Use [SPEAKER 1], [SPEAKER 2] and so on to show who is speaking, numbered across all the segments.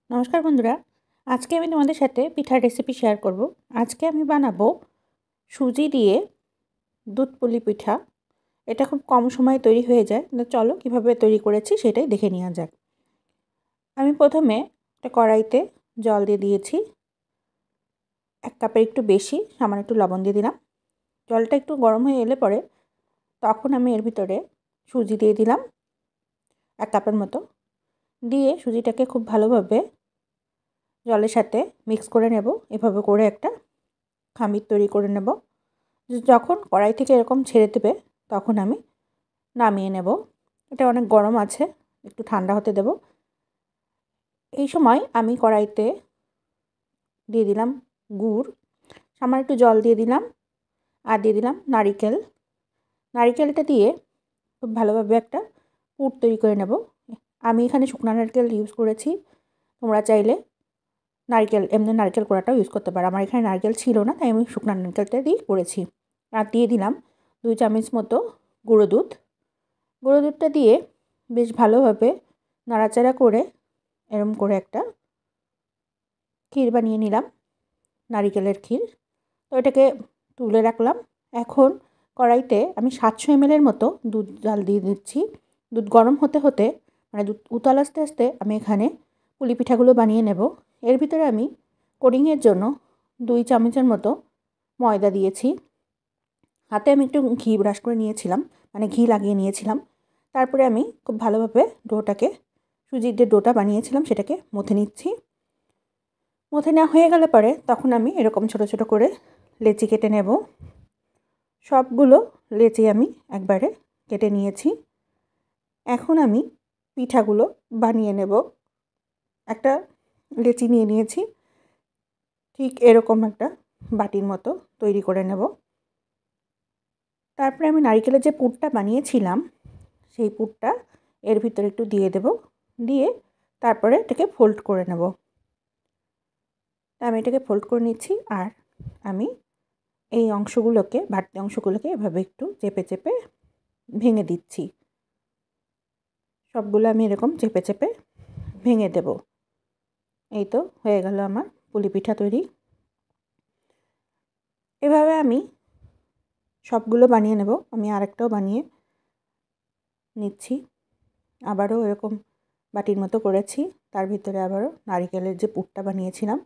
[SPEAKER 1] নমস্কার বন্ধুরা, আজকে আমি তোমাদের সাথে পিঠার রেসিপি শেয়ার করব। আজকে আমি বানাবো সুজি দিয়ে দুধ পুলি পিঠা। এটা খুব কম সময়ে তৈরি হয়ে যায়। তো চলো কিভাবে তৈরি করেছি সেটাই দেখে নেওয়া যাক। আমি প্রথমে একটা কড়াইতে জল দিয়ে দিয়েছি, 1 কাপের একটু বেশি, সামান্য একটু লবণ দিয়ে দিলাম। জলটা একটু গরম হয়ে এলে পরে তখন আমি এর ভিতরে সুজি দিয়ে দিলাম 1 কাপের মতো। দিয়ে সুজিটাকে খুব ভালোভাবে জলের সাথে মিক্স করে নেব। এভাবে করে একটা খামির তৈরি করে নেব। যখন কড়াই থেকে এরকম ছেড়ে দেবে তখন আমি নামিয়ে নেব। এটা অনেক গরম আছে, একটু ঠান্ডা হতে দেব। এই সময় আমি কড়াইতে দিয়ে দিলাম গুড়, সামান্য একটু জল দিয়ে দিলাম, আর দিয়ে দিলাম নারিকেল। নারিকেলটা দিয়ে খুব ভালোভাবে একটা পুর তৈরি করে নেব। আমি এখানে শুকনো নারকেল ইউজ করেছি, তোমরা চাইলে এমনি নারকেল কোড়াটাও ইউজ করতে পারো। আমার এখানে নারকেল ছিল না, তাই আমি শুকনো নারকেলটা দিয়ে করেছি। আর দিয়ে দিলাম 2 চামচ মতো গুঁড়ো দুধ। গুঁড়ো দুধটা দিয়ে বেশ ভালোভাবে নাড়াচাড়া করে এরম করে একটা ক্ষীর বানিয়ে নিলাম, নারিকেলের ক্ষীর। তো এটাকে তুলে রাখলাম। এখন কড়াইতে আমি 700 ml মতো দুধ জাল দিয়ে দিচ্ছি। দুধ গরম হতে হতে মানে দুধ উতল আস্তে আস্তে আমি এখানে পুলি পিঠাগুলো বানিয়ে নেব। এর ভিতরে আমি কোটিংয়ের জন্য 2 চামচের মতো ময়দা দিয়েছি। হাতে আমি একটু ঘি ব্রাশ করে নিয়েছিলাম, মানে ঘি লাগিয়ে নিয়েছিলাম। তারপরে আমি খুব ভালোভাবে সুজির যে ডোটা বানিয়েছিলাম সেটাকে মথে নিচ্ছি। মথে নেওয়া হয়ে গেলে পরে তখন আমি এরকম ছোট ছোট করে লেচি কেটে নেব। সবগুলো লেচি আমি একবারে কেটে নিয়েছি। এখন আমি পিঠাগুলো বানিয়ে নেব। একটা লেচি নিয়ে নিয়েছি, ঠিক এরকম একটা বাটির মতো তৈরি করে নেব। তারপরে আমি নারকেলের যে পুরটা বানিয়েছিলাম সেই পুরটা এর ভিতরে একটু দিয়ে দেব। দিয়ে তারপরে এটাকে ফোল্ড করে নেব। আমি এটাকে ফোল্ড করে নিচ্ছি। আর আমি এই অংশগুলোকে, বাড়তি অংশগুলোকে এভাবে একটু চেপে চেপে ভেঙে দিচ্ছি। সবগুলো আমি এরকম চেপে চেপে ভেঙে দেব। এই তো হয়ে গেল আমার পুলি পিঠা তৈরি। এভাবে আমি সবগুলো বানিয়ে নেব। আমি আরেকটাও বানিয়ে নিচ্ছি। আবারও এরকম বাটির মতো করেছি, তার ভিতরে আবারও নারকেলের যে পুরটা বানিয়েছিলাম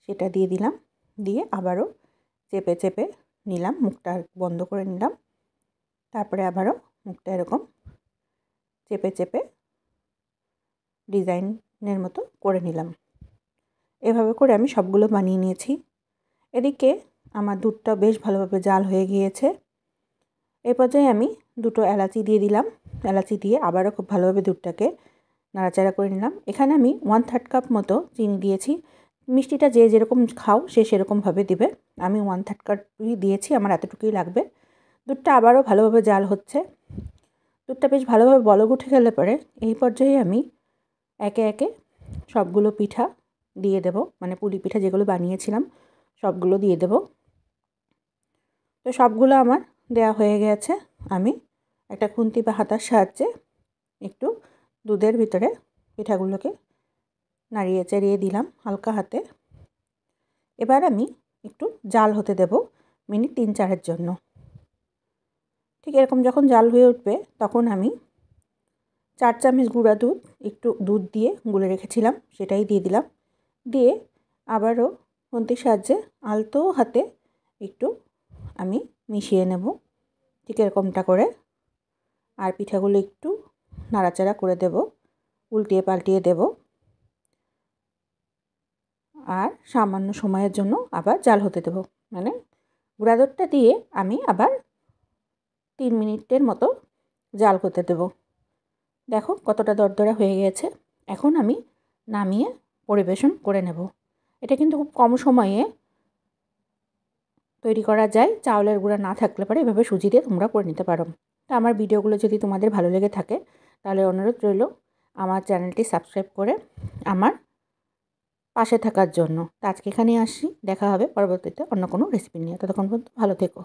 [SPEAKER 1] সেটা দিয়ে দিলাম। দিয়ে আবারও চেপে চেপে নিলাম, মুখটা বন্ধ করে নিলাম। তারপরে আবারও মুখটা এরকম চেপে চেপে ডিজাইনের মতো করে নিলাম। এভাবে করে আমি সবগুলো বানিয়ে নিয়েছি। এদিকে আমার দুধটা বেশ ভালোভাবে জাল হয়ে গিয়েছে। এই পর্যায়ে আমি 2 এলাচি দিয়ে দিলাম। এলাচি দিয়ে আবারও খুব ভালোভাবে দুধটাকে নাড়াচাড়া করে নিলাম। এখানে আমি 1/3 কাপ মতো চিনি দিয়েছি। মিষ্টিটা যে যেরকম খাও সে সেরকমভাবে দিবে। আমি 1/3 কাপই দিয়েছি, আমার এতটুকুই লাগবে। দুধটা আবারও ভালোভাবে জাল হচ্ছে। দুধটা বেশ ভালোভাবে বলক উঠে গেলে পরে এই পর্যায়ে আমি একে একে সবগুলো পিঠা দিয়ে দেব, মানে পুলি পিঠা যেগুলো বানিয়েছিলাম সবগুলো দিয়ে দেব। তো সবগুলো আমার দেয়া হয়ে গেছে। আমি একটা খুন্তি বা হাতার সাহায্যে একটু দুধের ভিতরে পিঠাগুলোকে নাড়িয়ে চাড়িয়ে দিলাম হালকা হাতে। এবার আমি একটু জাল হতে দেব মিনিট 3-4-এর জন্য। ঠিক এরকম যখন জাল হয়ে উঠবে তখন আমি 4 চামচ গুঁড়া দুধ, একটু দুধ দিয়ে গুলে রেখেছিলাম সেটাই দিয়ে দিলাম। দিয়ে আবারও খুন্তির সাহায্যে আলতো হাতে একটু আমি মিশিয়ে নেব, ঠিক এরকমটা করে। আর পিঠাগুলো একটু নাড়াচাড়া করে দেব, উল্টিয়ে পাল্টিয়ে দেব। আর সামান্য সময়ের জন্য আবার জাল হতে দেব, মানে গুঁড়া দুধটা দিয়ে আমি আবার 3 মিনিটের মতো জাল হতে দেব। দেখো কতটা দরদরা হয়ে গেছে। এখন আমি নামিয়ে পরিবেশন করে নেব। এটা কিন্তু খুব কম সময়ে তৈরি করা যায়। চাউলের গুঁড়া না থাকলে পরে এভাবে সুজি দিয়ে তোমরা করে নিতে পারো। তো আমার ভিডিওগুলো যদি তোমাদের ভালো লেগে থাকে তাহলে অনুরোধ রইল আমার চ্যানেলটি সাবস্ক্রাইব করে আমার পাশে থাকার জন্য। তো আজকে এখানেই আসি, দেখা হবে পরবর্তীতে অন্য কোনো রেসিপি নিয়ে। ততক্ষণ পর্যন্ত ভালো থেকো।